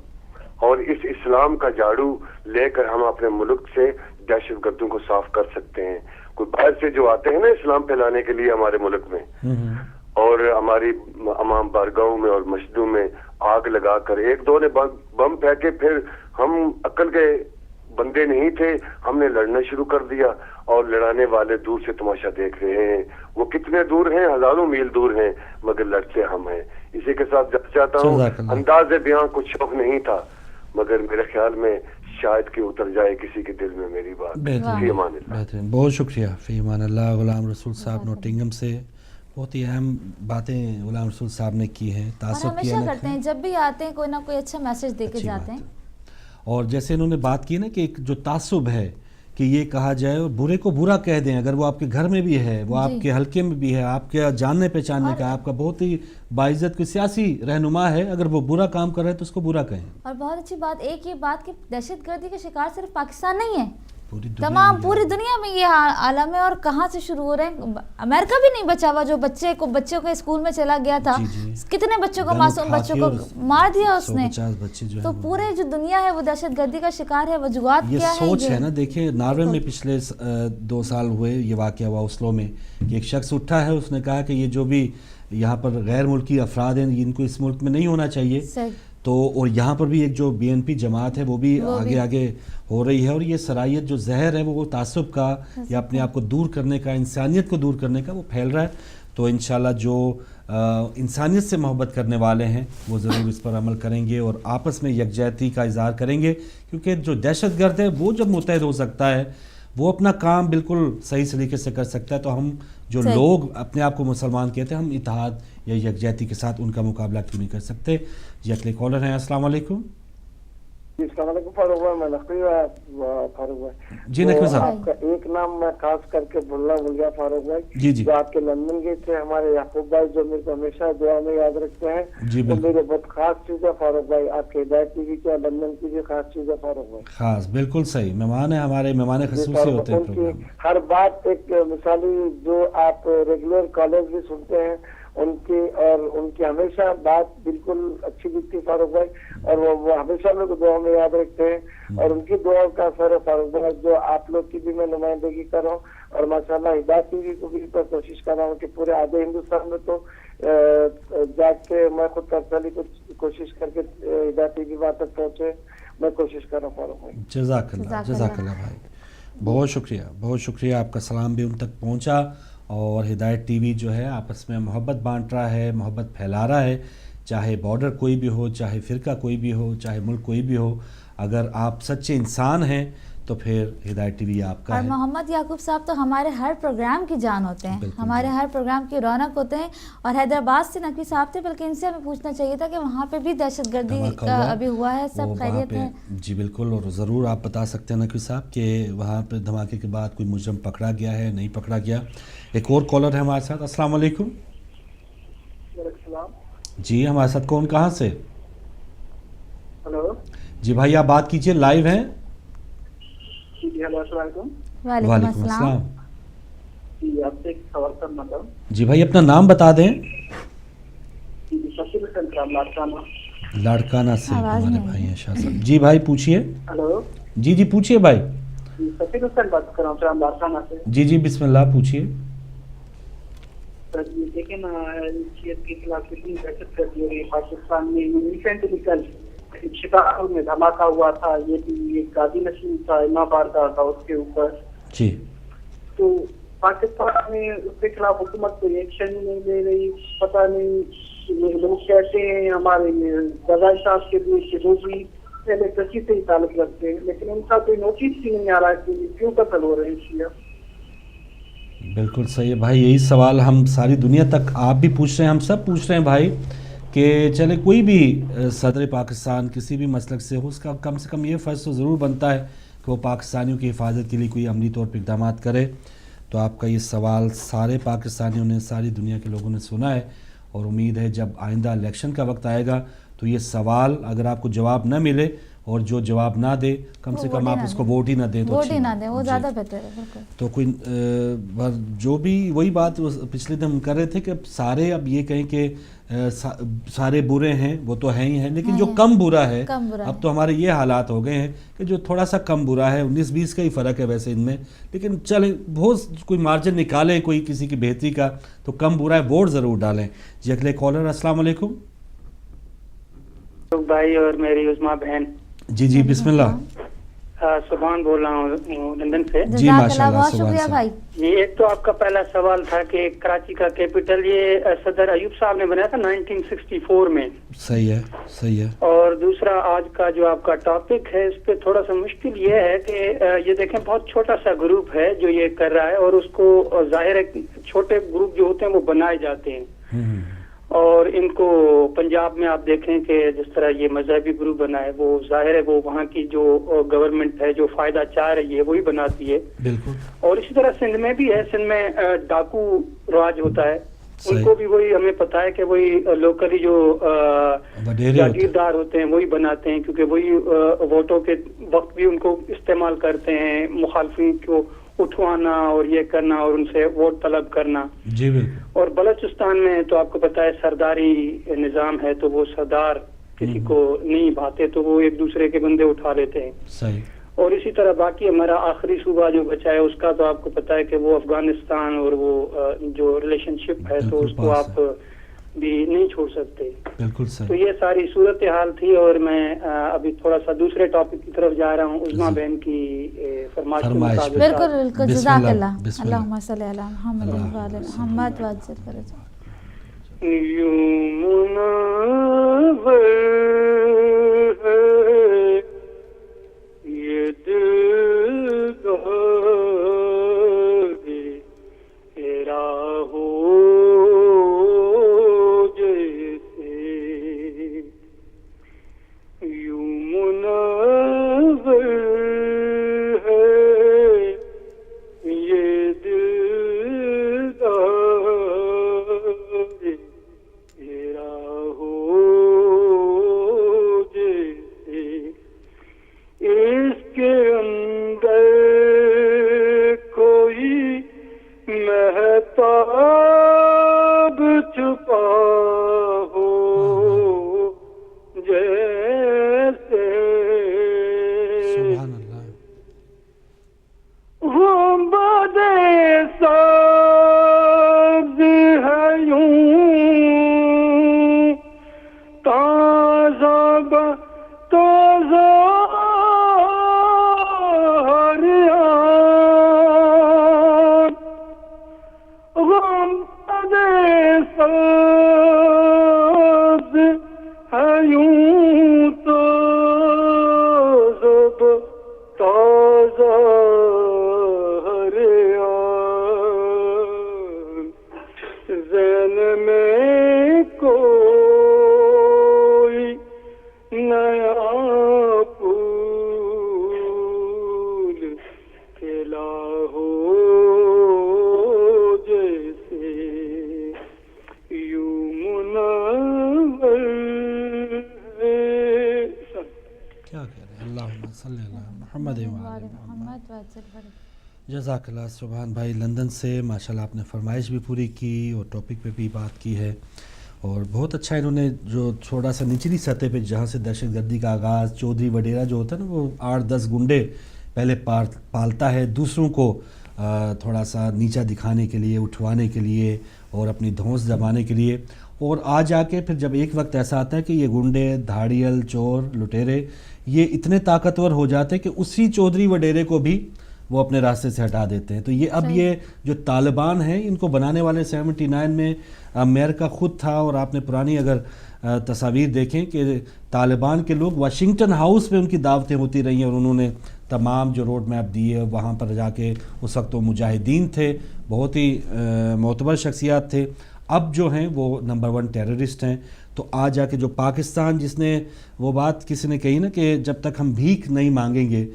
اور اس اسلام کا جھاڑو لے کر ہم اپنے ملک سے دہشت گردوں کو صاف کر سکتے ہیں. کوئی باہر سے جو آتے ہیں نا اسلام پھیلانے کے لیے ہمارے ملک میں، اور ہماری امام بارگاہوں میں اور مسجدوں میں آگ لگا کر، ایک دو نے بم پھینکے، پھر ہم عقل کے بندے نہیں تھے، ہم نے لڑنا شروع کر دیا، اور لڑانے والے دور سے تماشا دیکھ رہے ہیں. وہ کتنے دور ہیں؟ ہزاروں میل دور ہیں، مگر لڑتے ہم ہیں. اسی کے ساتھ جب چاہتا ہوں، انداز بیان کچھ شوق نہیں تھا، مگر میرے خیال میں شاید کہ اتر جائے کسی کے دل میں میری بات. فی امان اللہ. بہترین، بہت شکریہ. فی امان اللہ. غلام رسول صاحب نوٹنگم سے بہت ہی اہم باتیں غلام رسول صاحب نے کی ہیں. تعصب کی ہمیشہ کرتے ہیں، جب بھی آتے ہیں کوئی نہ کوئی اچھا میسج دے کے جاتے ہیں. اور جیسے انہوں نے بات کی نا کہ ایک جو تعصب ہے کہ یہ کہا جائے اور برے کو برا کہہ دیں، اگر وہ آپ کے گھر میں بھی ہے، وہ آپ کے حلقے میں بھی ہے، آپ کے جاننے پہچاننے کا، آپ کا بہت ہی باعزت کوئی سیاسی رہنما ہے، اگر وہ برا کام کر رہے ہیں تو اس کو برا کہیں. اور بہت اچھی بات ایک یہ بات کہ دہشت گردی کا شکار صرف پاکستان نہیں ہے، تمام پوری دنیا میں یہ عالم ہے. اور کہاں سے شروع ہو رہے ہیں؟ امریکہ بھی نہیں بچا ہوا، جو بچوں کے اسکول میں چلا گیا تھا، کتنے بچوں کو، معصوم بچوں کو مار دیا اس نے. تو پورے جو دنیا ہے وہ دہشت گردی کا شکار ہے. وجوہات کیا ہے؟ یہ سوچ ہے نا. دیکھیں ناروے میں پچھلے 2 سال ہوئے یہ واقعہ ہوا اوسلو میں، کہ ایک شخص اٹھا ہے، اس نے کہا کہ یہ جو بھی یہاں پر غیر ملکی افراد ہیں ان کو اس ملک میں نہیں ہونا چاہیے. تو اور یہاں پر بھی ایک جو بی این پی جماعت ہے وہ بھی آگے ہو رہی ہے. اور یہ صلاحیت جو زہر ہے وہ تعصب کا یا اپنے آپ کو دور کرنے کا، انسانیت کو دور کرنے کا، وہ پھیل رہا ہے. تو انشاءاللہ جو انسانیت سے محبت کرنے والے ہیں وہ ضرور اس پر عمل کریں گے اور آپس میں یکجہتی کا اظہار کریں گے. کیونکہ جو دہشت گرد ہے وہ جب متحد ہو سکتا ہے وہ اپنا کام بالکل صحیح طریقے سے کر سکتا ہے. تو ہم جو لوگ اپنے آپ کو مسلمان کہتے ہیں، ہم اتحاد یا یکجہتی کے ساتھ ان کا مقابلہ کیوں نہیں کر سکتے. یہ اگلے کالر ہیں. السلام علیکم. السلام علیکم فاروق بھائی. میں نقوی فاروق بھائی. جی نقوی صاحب. آپ کا ایک نام میں خاص کر کے بھول گیا فاروق بھائی. جی جو آپ کے لندن گئے تھے، ہمارے یعقوب بھائی، جو میرے کو ہمیشہ دعا میں یاد رکھتے ہیں. جی بالکل. میرے بہت خاص چیز ہے فاروق بھائی. آپ کے ہدایت ٹی وی کیا لندن کی بھی خاص چیز ہے فاروق بھائی. خاص، بالکل صحیح. مہمان ہیں ہمارے، مہمان خصوصی ہوتے ہیں پروگرام میں. ہر بات ایک مثالی، جو آپ ریگولر کالرز بھی سنتے ہیں ان کی ہمیشہ بات بالکل اچھی دکھتی فاروق بھائی. اور وہ ہمیشہ میرے کو دعا میں یاد رکھتے ہیں، اور ان کی دعا کا اثر ہے فاروق بھائی. جو آپ لوگ کی بھی میں نمائندگی کر رہا ہوں، اور ماشاءاللہ ہدایت ٹی وی کو بھی کوشش کر رہا ہوں کہ پورے آدھے ہندوستان میں تو جا کے میں خود پرسنلی کوشش کر کے ہدایت ٹی وی وہاں تک پہنچے، میں کوشش کر رہا ہوں فاروق بھائی. جزاک اللہ، جزاک اللہ بھائی. بہت شکریہ، بہت شکریہ. آپ کا سلام بھی ان تک پہنچا. اور ہدایت ٹی وی جو ہے آپس میں محبت بانٹ رہا ہے، محبت پھیلا رہا ہے. چاہے بارڈر کوئی بھی ہو، چاہے فرقہ کوئی بھی ہو، چاہے ملک کوئی بھی ہو، اگر آپ سچے انسان ہیں تو پھر ہدایت ٹی وی آپ کا ہے. اور محمد یعقوب صاحب تو ہمارے ہر پروگرام کی جان ہوتے ہیں، ہمارے ہر پروگرام کی رونق ہوتے ہیں. اور حیدرآباد سے نقوی صاحب تھے، بلکہ ان سے ہمیں پوچھنا چاہیے تھا کہ وہاں پہ بھی دہشت گردی کا ابھی ہوا ہے، سب خیریت ہے؟ جی بالکل. اور ضرور آپ بتا سکتے ہیں نقوی صاحب کہ وہاں پہ دھماکے کے بعد کوئی مجرم پکڑا گیا ہے، نہیں پکڑا گیا. ایک اور کالر ہے ہمارے ساتھ. السلام علیکم. جی ہمارے ساتھ کون، کہاں سے؟ ہلو جی بھائی آپ بات کیجئے، لائیو ہیں. جی ہلو السلام علیکم. وعلیکم السلام. جی آپ سے ایک سوال کرنا تھا. جی بھائی اپنا نام بتا دیں. لاڑکانہ سے ہمارے بھائی ہیں شاہ صاحب. جی بھائی پوچھئے. ہلو جی جی پوچھئے بھائی. سفیر حسین بات کر رہا ہوں لاڑکانہ سے. جی جی بسم اللہ پوچھئے. دیکھیں نا شیعت کے خلاف کتنی دہشت گردی ہو رہی ہے پاکستان میں. ریسنٹلی کل شکار میں دھماکہ ہوا تھا، یہ بھی ایک گادی نشین تھا، امام بارگاہ تھا اس کے اوپر. جی تو پاکستان میں اس کے خلاف حکومت کوئی ایکشن نہیں لے رہی. پتہ نہیں، لوگ کہتے ہیں ہمارے غزالی صاحب کے بھی کہ وہ بھی پہلے کسی سے ہی تعلق رکھتے ہیں، لیکن ان کا کوئی نوٹس ہی نہیں آ رہا کہ کیوں قتل ہو رہے ہیں شیعہ. بالکل صحیح ہے بھائی. یہی سوال ہم ساری دنیا تک، آپ بھی پوچھ رہے ہیں، ہم سب پوچھ رہے ہیں بھائی کہ چلے کوئی بھی صدر پاکستان کسی بھی مسلک سے ہو، اس کا کم سے کم یہ فرض تو ضرور بنتا ہے کہ وہ پاکستانیوں کی حفاظت کے لیے کوئی عملی طور پر اقدامات کرے. تو آپ کا یہ سوال سارے پاکستانیوں نے، ساری دنیا کے لوگوں نے سنا ہے، اور امید ہے جب آئندہ الیکشن کا وقت آئے گا تو یہ سوال اگر آپ کو جواب نہ ملے، اور جو جواب نہ دے کم سے کم آپ اس کو ووٹ ہی نہ دیں، ووٹ ہی نہ دیں، وہ زیادہ بہتر ہے. بالکل. تو کوئی جو بھی وہی بات پچھلے دن ہم کر رہے تھے کہ سارے اب یہ کہیں کہ سارے برے ہیں، وہ تو ہیں ہی ہیں، لیکن جو کم برا ہے اب تو ہمارے یہ حالات ہو گئے ہیں کہ جو تھوڑا سا کم برا ہے، 19-20 کا ہی فرق ہے ویسے ان میں، لیکن چلیں بہت کوئی مارجن نکالیں کوئی کسی کی بہتری کا، تو کم برا ہے، ووٹ ضرور ڈالیں. جی اگلے کالر. السلام علیکم بھائی اور میری عظمیٰ بہن. جی بسم اللہ. سبحان بول رہا ہوں لندن سے. جی ماشاء اللہ. بہت شکریہ بھائی. یہ ایک تو آپ کا پہلا سوال تھا کہ کراچی کا کیپٹل یہ صدر ایوب صاحب نے بنایا تھا 1964 میں. صحیح ہے. اور دوسرا آج کا جو آپ کا ٹاپک ہے اس پہ تھوڑا سا مشکل یہ ہے کہ یہ دیکھیں بہت چھوٹا سا گروپ ہے جو یہ کر رہا ہے، اور اس کو ظاہر ہے چھوٹے گروپ جو ہوتے ہیں وہ بنائے جاتے ہیں، اور ان کو پنجاب میں آپ دیکھیں کہ جس طرح یہ مذہبی گروپ بنا ہے، وہ ظاہر ہے وہ وہاں کی جو گورنمنٹ ہے جو فائدہ چاہ رہی ہے وہی بناتی ہے. بالکل. اور اسی طرح سندھ میں بھی ہے، سندھ میں ڈاکو راج ہوتا ہے، ان کو بھی وہی ہمیں پتا ہے کہ وہی لوکلی جو جاگیردار ہوتے ہیں وہی بناتے ہیں، کیونکہ وہی ووٹوں کے وقت بھی ان کو استعمال کرتے ہیں، مخالفین کو اٹھوانا اور یہ کرنا اور ان سے ووٹ طلب کرنا. جی بالکل. اور بلوچستان میں تو آپ کو پتا ہے سرداری نظام ہے، تو وہ سردار کسی کو نہیں بھاتے تو وہ ایک دوسرے کے بندے اٹھا لیتے ہیں. صحیح. اور اسی طرح باقی ہمارا آخری صوبہ جو بچا ہے اس کا تو آپ کو پتا ہے کہ وہ افغانستان اور وہ جو ریلیشن شپ ہے تو اس کو آپ بھی نہیں چھوڑ سکتے. بالکل صحیح. تو یہ ساری صورتحال تھی، اور میں ابھی تھوڑا سا دوسرے ٹاپک کی طرف جا رہا ہوں، عظمیٰ بہن کی فرمائش کے مطابق. بالکل. جزاک اللہ. اللہم صلی علی محمد و علی محمد واجزل فرج. یہ دل تیرا ہو جیسے یوں منور ہے یہ دل تیرا ہو جیسے اس کے اندر کوئی مہتاب چھپا ہو جیسے سبحان اللہ. وہ بادے سبز ہے یوں تازہ تازہ جزاک اللہ. سبحان بھائی لندن سے ماشاءاللہ آپ نے فرمائش بھی پوری کی اور ٹاپک پہ بھی بات کی ہے، اور بہت اچھا انہوں نے جو تھوڑا سا نچلی سطح پہ جہاں سے دہشت گردی کا آغاز چودھری وڈیرا جو ہوتا ہے نا، وہ 8-10 گنڈے پہلے پالتا ہے دوسروں کو تھوڑا سا نیچا دکھانے کے لیے، اٹھوانے کے لیے اور اپنی دھونس دبانے کے لیے، اور آ کے پھر جب ایک وقت ایسا آتا ہے کہ یہ گنڈے، دھاڑیل، چور، لٹیرے یہ اتنے طاقتور ہو جاتے ہیں کہ اسی چودھری وڈیرے کو بھی وہ اپنے راستے سے ہٹا دیتے ہیں. تو یہ اب یہ جو طالبان ہیں ان کو بنانے والے 79 میں امریکہ خود تھا، اور آپ نے پرانی اگر تصاویر دیکھیں کہ طالبان کے لوگ واشنگٹن ہاؤس پہ ان کی دعوتیں ہوتی رہی ہیں، اور انہوں نے تمام جو روڈ میپ دیے وہاں پر جا کے، اس وقت وہ مجاہدین تھے، بہت ہی معتبر شخصیات تھے، اب جو ہیں وہ نمبر 1 ٹیررسٹ ہیں. تو آج جا کے جو پاکستان، جس نے وہ بات کسی نے کہی نا کہ جب تک ہم بھیک نہیں مانگیں گے،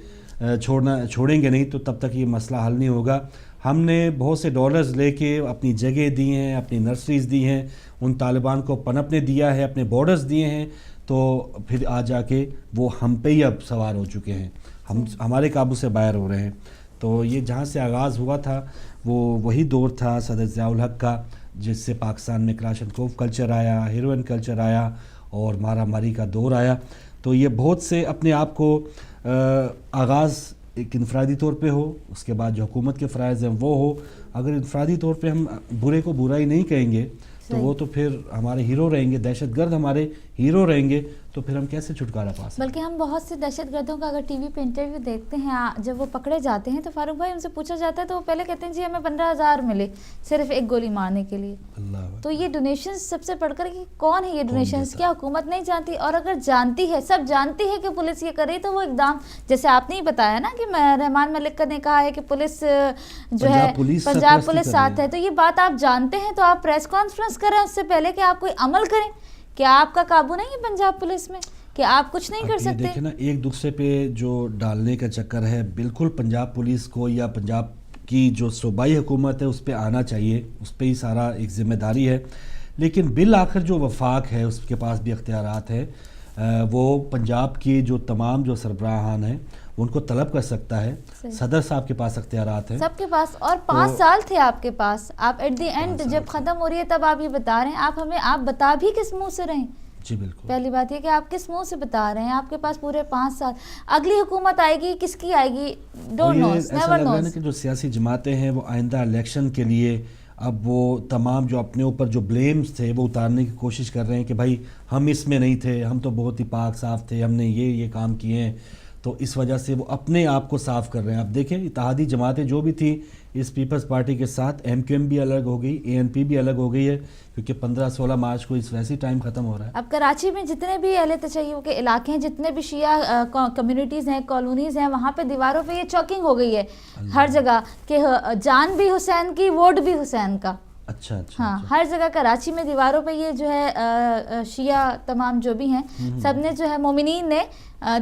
چھوڑیں گے نہیں، تو تب تک یہ مسئلہ حل نہیں ہوگا. ہم نے بہت سے ڈالرز لے کے اپنی جگہ دی ہیں، اپنی نرسریز دی ہیں، ان طالبان کو پنپنے دیا ہے، اپنے بارڈرز دیے ہیں، تو پھر آج جا کے وہ ہم پہ ہی اب سوار ہو چکے ہیں، ہمارے قابو سے باہر ہو رہے ہیں. تو یہ جہاں سے آغاز ہوا تھا وہ وہی دور تھا صدر ضیاء الحق کا، جس سے پاکستان میں کلاشنکوف کلچر آیا، ہیروئن کلچر آیا اور مارا ماری کا دور آیا. تو یہ بہت سے اپنے آپ کو آغاز ایک انفرادی طور پہ ہو، اس کے بعد جو حکومت کے فرائض ہیں وہ ہو. اگر انفرادی طور پہ ہم برے کو برا ہی نہیں کہیں گے تو وہ تو پھر ہمارے ہیرو رہیں گے، دہشت گرد ہمارے ہیرو رہیں گے، تو پھر ہم کیسے چھٹکارا پا سکتے ہیں؟ بلکہ ہم بہت سے دہشت گردوں کا اگر ٹی وی پہ انٹرویو دیکھتے ہیں، جب وہ پکڑے جاتے ہیں تو فاروق بھائی ان سے پوچھا جاتا ہے تو وہ پہلے کہتے ہیں جی ہمیں 15,000 ملے صرف ایک گولی مارنے کے لیے. تو یہ ڈونیشنز سب سے پڑھ کر کہ کون ہے یہ ڈونیشنز، کیا حکومت نہیں جانتی؟ اور اگر جانتی ہے، سب جانتی ہے کہ پولیس یہ کر رہی، تو وہ اقدام جیسے آپ نے ہی بتایا نا کہ رحمان ملک نے کہا ہے کہ پولیس جو ہے پنجاب پولیس ساتھ ہے، تو یہ بات آپ جانتے ہیں تو آپ پریس کانفرنس کریں اس سے پہلے کہ آپ کوئی عمل کریں. کیا آپ کا قابو نہیں ہے پنجاب پولیس میں کہ آپ کچھ نہیں کر سکتے؟ دیکھیں نا، ایک دوسرے پہ جو ڈالنے کا چکر ہے، بالکل پنجاب پولیس کو یا پنجاب کی جو صوبائی حکومت ہے اس پہ آنا چاہیے، اس پہ ہی سارا ایک ذمہ داری ہے. لیکن بالآخر جو وفاق ہے اس کے پاس بھی اختیارات ہے، وہ پنجاب کی جو تمام جو سربراہان ہیں ان کو طلب کر سکتا ہے. صدر صاحب کے پاس اختیارات ہیں، سب کے پاس، اور 5 سال تھے آپ کے پاس. آپ ایٹ دی اینڈ جب ختم ہو رہی ہے تب آپ یہ بتا رہے ہیں، آپ بتا بھی کس منہ سے رہیں؟ جی بالکل. پہلی بات یہ کہ آپ کس منہ سے بتا رہے ہیں، آپ کے پاس پورے 5 سال. اگلی حکومت آئے گی، کس کی آئے گی، ڈونٹ نوز، نیور نوز. کہ جو سیاسی جماعتیں ہیں وہ آئندہ الیکشن کے لیے اب وہ تمام جو اپنے اوپر جو بلیمز تھے وہ اتارنے کی کوشش کر رہے ہیں کہ بھائی ہم اس میں نہیں تھے، ہم تو بہت ہی پاک صاف تھے، ہم نے یہ کام کیے ہیں. تو اس وجہ سے وہ اپنے آپ کو صاف کر رہے ہیں. اب دیکھیں اتحادی جماعتیں جو بھی تھیں اس پیپلز پارٹی کے ساتھ، ایم کیو ایم بھی الگ ہو گئی، اے این پی بھی الگ ہو گئی ہے، کیونکہ 15-16 مارچ کو اس ویسی ٹائم ختم ہو رہا ہے. اب کراچی میں جتنے بھی اہل تشیع کے علاقے ہیں، جتنے بھی شیعہ کمیونٹیز ہیں، کالونیز ہیں، وہاں پہ دیواروں پہ یہ چوکنگ ہو گئی ہے ہر جگہ کہ جان بھی حسین کی، ووٹ بھی حسین کا. اچھا ہاں، ہر جگہ کراچی میں دیواروں پہ یہ جو ہے شیعہ تمام جو بھی ہیں سب نے جو ہے مومنین نے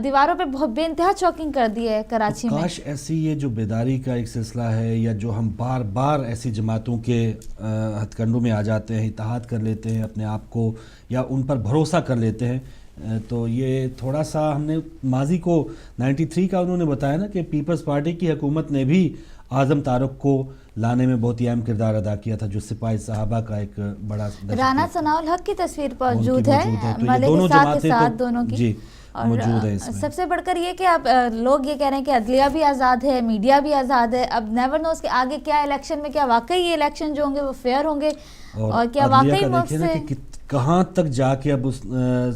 دیواروں پہ بہت بے انتہا چوکنگ کر دی ہے کراچی میں. کاش ایسی یہ جو بیداری کا ایک سلسلہ ہے، یا جو ہم بار بار ایسی جماعتوں کے ہتھ کنڈوں میں آ جاتے ہیں، اتحاد کر لیتے ہیں اپنے آپ کو، یا ان پر بھروسہ کر لیتے ہیں، تو یہ تھوڑا سا ہم نے ماضی کو 93 کا انہوں نے بتایا نا کہ پیپلز پارٹی کی حکومت نے بھی اعظم طارق کو لانے میں بہت ہی اہم کردار ادا کیا تھا، جو سپاہی صحابہ کا ایک بڑا. رانا ثناء الحق کی تصویر موجود ہے ملک ساتھ کے ساتھ دونوں کی. جی اور سب سے بڑھ کر یہ کہ اب لوگ یہ کہہ رہے ہیں کہ عدلیہ بھی آزاد ہے، میڈیا بھی آزاد ہے. اب نیور نوز کہ آگے کیا الیکشن میں، کیا واقعی یہ الیکشن جو ہوں گے وہ فیئر ہوں گے، اور کیا واقعی ملک سے کہاں تک جا کے اب اس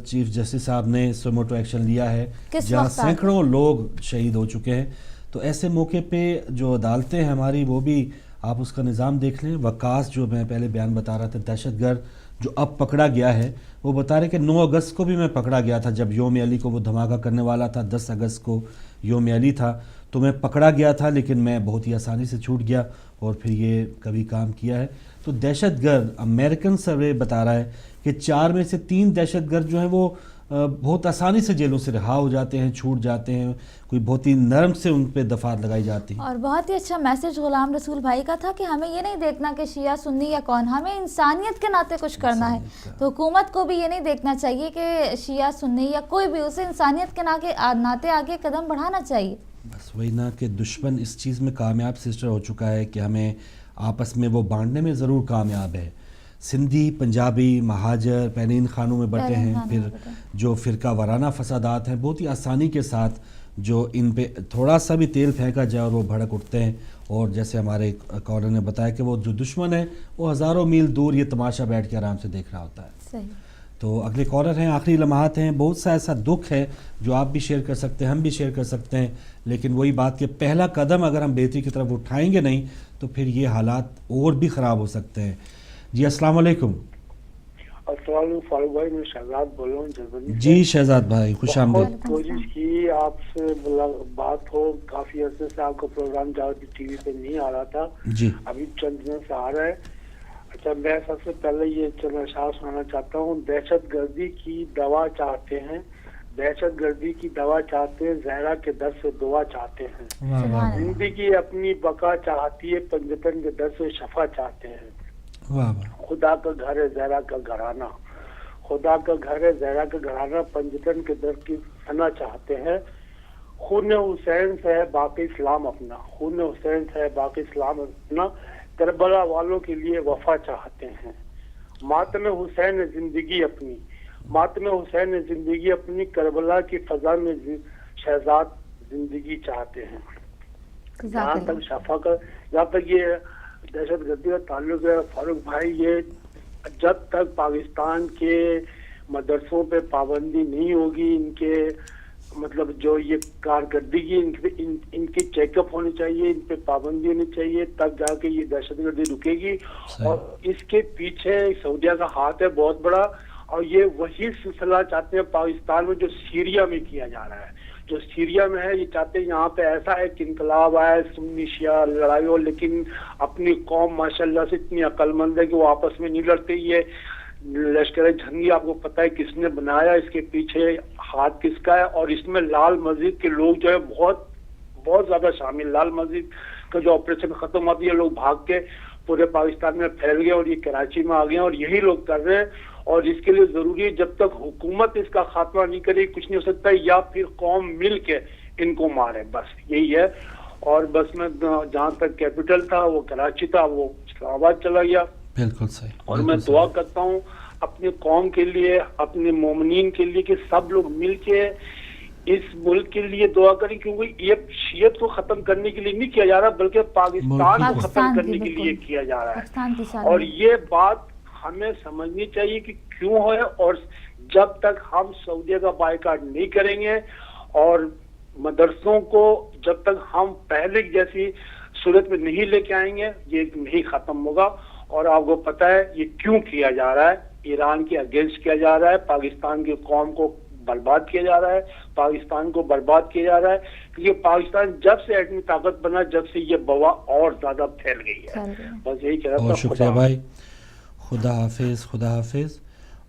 چیف جسٹس صاحب نے سوموٹو ایکشن لیا ہے جہاں سینکڑوں لوگ شہید ہو چکے ہیں. تو ایسے موقع پہ جو عدالتیں ہیں ہماری، وہ بھی آپ اس کا نظام دیکھ لیں. وقاص جو میں پہلے بیان بتا رہا تھا، دہشت گرد جو اب پکڑا گیا ہے، وہ بتا رہے کہ 9 اگست کو بھی میں پکڑا گیا تھا جب یوم علی کو وہ دھماکہ کرنے والا تھا. 10 اگست کو یوم علی تھا تو میں پکڑا گیا تھا، لیکن میں بہت ہی آسانی سے چھوٹ گیا اور پھر یہ کبھی کام کیا ہے. تو دہشت گرد امریکن سروے بتا رہا ہے کہ 4 میں سے 3 دہشت گرد جو ہیں وہ بہت آسانی سے جیلوں سے رہا ہو جاتے ہیں، چھوٹ جاتے ہیں، کوئی بہت ہی نرم سے ان پہ دفعات لگائی جاتی ہیں. اور بہت ہی اچھا میسج غلام رسول بھائی کا تھا کہ ہمیں یہ نہیں دیکھنا کہ شیعہ سنی یا کون، ہمیں انسانیت کے ناطے کچھ کرنا ہے. تو حکومت کو بھی یہ نہیں دیکھنا چاہیے کہ شیعہ سنی یا کوئی بھی، اسے انسانیت کے ناطے آگے قدم بڑھانا چاہیے. بس وہی نا کہ دشمن اس چیز میں کامیاب سسٹر ہو چکا ہے کہ ہمیں آپس میں وہ بانٹنے میں ضرور کامیاب ہے. سندھی، پنجابی، مہاجر پینین خانوں میں بٹے ہیں، پھر جو فرقہ وارانہ فسادات ہیں بہت ہی آسانی کے ساتھ جو ان پہ تھوڑا سا بھی تیل پھینکا جائے اور وہ بھڑک اٹھتے ہیں. اور جیسے ہمارے کالر نے بتایا کہ وہ جو دشمن ہے وہ ہزاروں میل دور یہ تماشا بیٹھ کے آرام سے دیکھ رہا ہوتا ہے. صحیح. تو اگلے کالر ہیں، آخری لمحات ہیں، بہت سا ایسا دکھ ہے جو آپ بھی شیئر کر سکتے ہیں، ہم بھی شیئر کر سکتے ہیں، لیکن وہی بات کہ پہلا قدم اگر ہم بہتری کی طرف اٹھائیں گے نہیں تو پھر یہ حالات اور بھی خراب ہو سکتے ہیں. جی السلام علیکم. السلام علیکم فاروق بھائی، میں شہزاد بول رہا ہوں جرمنی سے. جی شہزاد بھائی خوش آمدید. کوشش کی آپ سے بات ہو، کافی عرصے سے آپ کا پروگرام ٹی وی پہ نہیں آ رہا تھا. جی ابھی چند دنوں سے آ رہا ہے. اچھا میں سب سے پہلے یہ چند اشعار سنانا چاہتا ہوں. دہشت گردی کی دوا چاہتے ہیں, دہشت گردی کی دوا چاہتے ہیں, زہرا کے در سے دعا چاہتے ہیں, زندگی اپنی بقا چاہتی ہے, پنجتن کے در سے شفا چاہتے ہیں. خدا کا گھر ہے زہرا کا گھرانہ, خدا کا گھر ہے زہرا کا گھرانہ, پنجتن کے در کی ثنا چاہتے ہیں. خون حسین سے ہے باقی اسلام اپنا, خون حسین سے ہے باقی اسلام اپنا, کربلا والوں کے لیے وفا چاہتے ہیں. ماتم حسین نے زندگی اپنی, ماتم حسین نے زندگی اپنی, کربلا کی فضا میں شہزاد زندگی چاہتے ہیں. جہاں تک شفا کا, جہاں تک یہ دہشت گردی کا تعلق ہے فاروق بھائی, یہ جب تک پاکستان کے مدرسوں پہ پابندی نہیں ہوگی, ان کے مطلب جو یہ کارکردگی ان کی چیک اپ ہونی چاہیے, ان پہ پابندی ہونی چاہیے, تب جا کے یہ دہشت گردی رکے گی. اور اس کے پیچھے سعودیہ کا ہاتھ ہے بہت بڑا, اور یہ وہی سلسلہ چاہتے ہیں پاکستان میں جو سیریا میں کیا جا رہا ہے. جو سیریا میں ہے یہ چاہتے ہیں یہاں پہ ایسا ہے کہ انقلاب آئے, سنی شیعہ لڑائی ہو, لیکن اپنی قوم ماشاءاللہ سے اتنی عقل مند ہے کہ وہ آپس میں نہیں لڑتے. یہ لشکر جھنگی آپ کو پتہ ہے کس نے بنایا, اس کے پیچھے ہاتھ کس کا ہے, اور اس میں لال مسجد کے لوگ جو ہے بہت زیادہ شامل. لال مسجد کا جو آپریشن ختم ہوتی ہے, لوگ بھاگ کے پورے پاکستان میں پھیل گئے اور یہ کراچی میں آ گئے, اور یہی لوگ کر رہے ہیں. اور اس کے لیے ضروری ہے جب تک حکومت اس کا خاتمہ نہیں کرے کچھ نہیں ہو سکتا, یا پھر قوم مل کے ان کو مارے, بس یہی ہے. اور بس میں جہاں تک کیپٹل تھا وہ کراچی تھا, وہ اسلام آباد چلا گیا. بالکل صحیح. اور میں دعا کرتا ہوں اپنی قوم کے لیے, اپنے مومنین کے لیے, کہ سب لوگ مل کے اس ملک کے لیے دعا کریں, کیونکہ یہ شیعت کو ختم کرنے کے لیے نہیں کیا جا رہا بلکہ پاکستان کو ختم کرنے کے لیے کیا جا رہا ہے. اور یہ بات ہمیں سمجھنی چاہیے کہ کیوں ہے, اور جب تک ہم سعودیہ کا بائیکاٹ نہیں کریں گے اور مدرسوں کو جب تک ہم پہلے جیسی صورت میں نہیں لے کے آئیں گے یہ نہیں ختم ہوگا. اور آپ کو پتہ ہے یہ کیوں کیا جا رہا ہے, ایران کے اگینسٹ کیا جا رہا ہے, پاکستان کی قوم کو برباد کیا جا رہا ہے, پاکستان کو برباد کیا جا رہا ہے, کیونکہ پاکستان جب سے ایٹمی طاقت بنا جب سے یہ بوا اور زیادہ پھیل گئی ہے. بس یہی کہہ رہا تھا. شکریہ بھائی, خدا حافظ. خدا حافظ.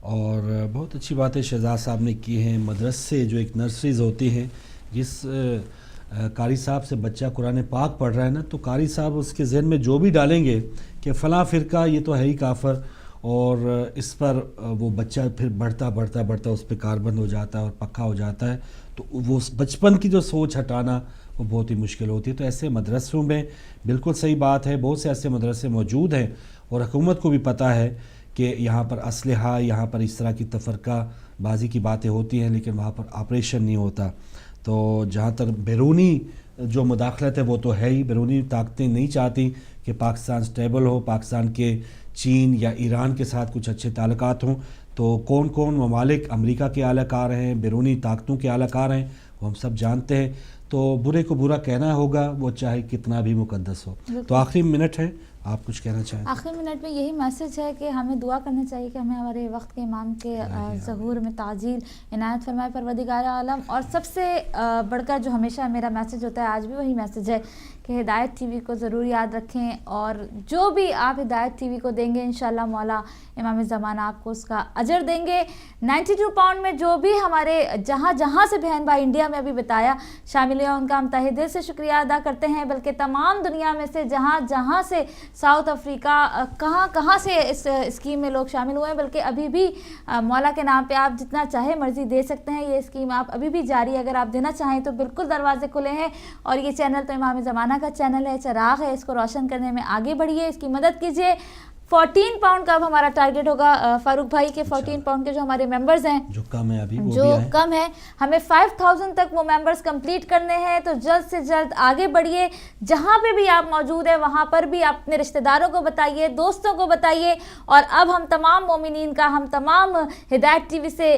اور بہت اچھی باتیں شہزاد صاحب نے کی ہیں. مدرسے جو ایک نرسریز ہوتی ہیں, جس قاری صاحب سے بچہ قرآن پاک پڑھ رہا ہے نا, تو قاری صاحب اس کے ذہن میں جو بھی ڈالیں گے کہ فلاں فرقہ یہ تو ہے ہی کافر, اور اس پر وہ بچہ پھر بڑھتا اس پہ کاربند ہو جاتا ہے اور پکا ہو جاتا ہے, تو وہ بچپن کی جو سوچ ہٹانا وہ بہت ہی مشکل ہوتی ہے. تو ایسے مدرسوں میں بالکل صحیح بات ہے, بہت سے ایسے مدرسے موجود ہیں, اور حکومت کو بھی پتہ ہے کہ یہاں پر اسلحہ, یہاں پر اس طرح کی تفرقہ بازی کی باتیں ہوتی ہیں, لیکن وہاں پر آپریشن نہیں ہوتا. تو جہاں تک بیرونی جو مداخلت ہے وہ تو ہے ہی, بیرونی طاقتیں نہیں چاہتی کہ پاکستان سٹیبل ہو, پاکستان کے چین یا ایران کے ساتھ کچھ اچھے تعلقات ہوں. تو کون کون ممالک امریکہ کے اعلی کار ہیں, بیرونی طاقتوں کے اعلی کار ہیں, وہ ہم سب جانتے ہیں. تو برے کو برا کہنا ہوگا, وہ چاہے کتنا بھی مقدس ہو. تو آخری منٹ ہے, آپ کچھ کہنا چاہیں؟ آخری منٹ میں یہی میسج ہے کہ ہمیں دعا کرنا چاہیے کہ ہمیں ہمارے وقت کے امام کے ظہور میں تعجیل عنایت فرمائے پروردگار عالم. اور سب سے بڑھ کر جو ہمیشہ میرا میسج ہوتا ہے, آج بھی وہی میسج ہے کہ ہدایت ٹی وی کو ضرور یاد رکھیں, اور جو بھی آپ ہدایت ٹی وی کو دیں گے انشاءاللہ مولا امام زمانہ آپ کو اس کا اجر دیں گے. 92 پاؤنڈ میں جو بھی ہمارے جہاں سے بہن بھائی انڈیا میں ابھی بتایا شامل ہیں, ان کا ہم تہہ دل سے شکریہ ادا کرتے ہیں. بلکہ تمام دنیا میں سے جہاں سے, ساؤتھ افریقہ, کہاں سے اس اسکیم میں لوگ شامل ہوئے ہیں, بلکہ ابھی بھی مولا کے نام پہ آپ جتنا چاہے مرضی دے سکتے ہیں. یہ اسکیم آپ ابھی بھی جاری ہے, اگر آپ دینا چاہیں تو بالکل دروازے کھلے ہیں. اور یہ چینل تو امام زمانہ کا چینل ہے, چراغ ہے, اس کو روشن کرنے میں آگے بڑھیے, اس کی مدد کیجیے. 14 پاؤنڈ کا اب ہمارا ٹارگٹ ہوگا فاروق بھائی کے. 14 پاؤنڈ کے جو ہمارے ممبرز ہیں, جو کم ہے ابھی, جو کم ہے, ہمیں 5000 تک وہ ممبرز کمپلیٹ کرنے ہیں. تو جلد سے جلد آگے بڑھیے. جہاں پہ بھی آپ موجود ہیں وہاں پر بھی اپنے رشتہ داروں کو بتائیے, دوستوں کو بتائیے. اور اب ہم تمام مومنین کا, ہم تمام ہدایت ٹی وی سے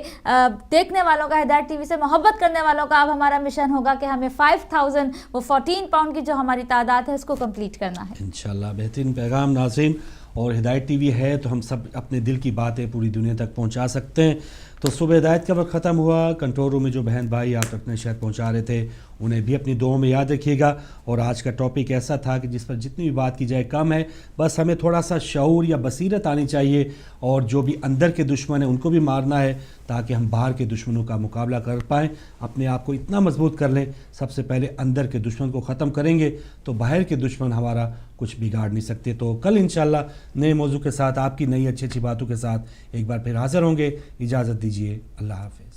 دیکھنے والوں کا, ہدایت ٹی وی سے محبت کرنے والوں کا اب ہمارا مشن ہوگا کہ ہمیں 5000 وہ 14 پاؤنڈ کی جو ہماری تعداد ہے اس کو کمپلیٹ کرنا ہے انشاءاللہ. بہترین پیغام ناظرین. اور ہدایت ٹی وی ہے تو ہم سب اپنے دل کی باتیں پوری دنیا تک پہنچا سکتے ہیں. تو صبح ہدایت کا وقت ختم ہوا. کنٹرول روم میں جو بہن بھائی آپ اپنے شہر پہنچا رہے تھے انہیں بھی اپنی دعاؤں میں یاد رکھیے گا. اور آج کا ٹاپک ایسا تھا کہ جس پر جتنی بھی بات کی جائے کم ہے. بس ہمیں تھوڑا سا شعور یا بصیرت آنی چاہیے اور جو بھی اندر کے دشمن ہیں ان کو بھی مارنا ہے تاکہ ہم باہر کے دشمنوں کا مقابلہ کر پائیں. اپنے آپ کو اتنا مضبوط کر لیں. سب سے پہلے اندر کے دشمن کو ختم کریں گے تو باہر کے دشمن ہمارا کچھ بگاڑ نہیں سکتے. تو کل انشاءاللہ نئے موضوع کے ساتھ آپ کی نئی اچھی اچھی باتوں کے ساتھ ایک بار پھر حاضر ہوں گے. اجازت دیجیے. اللہ حافظ.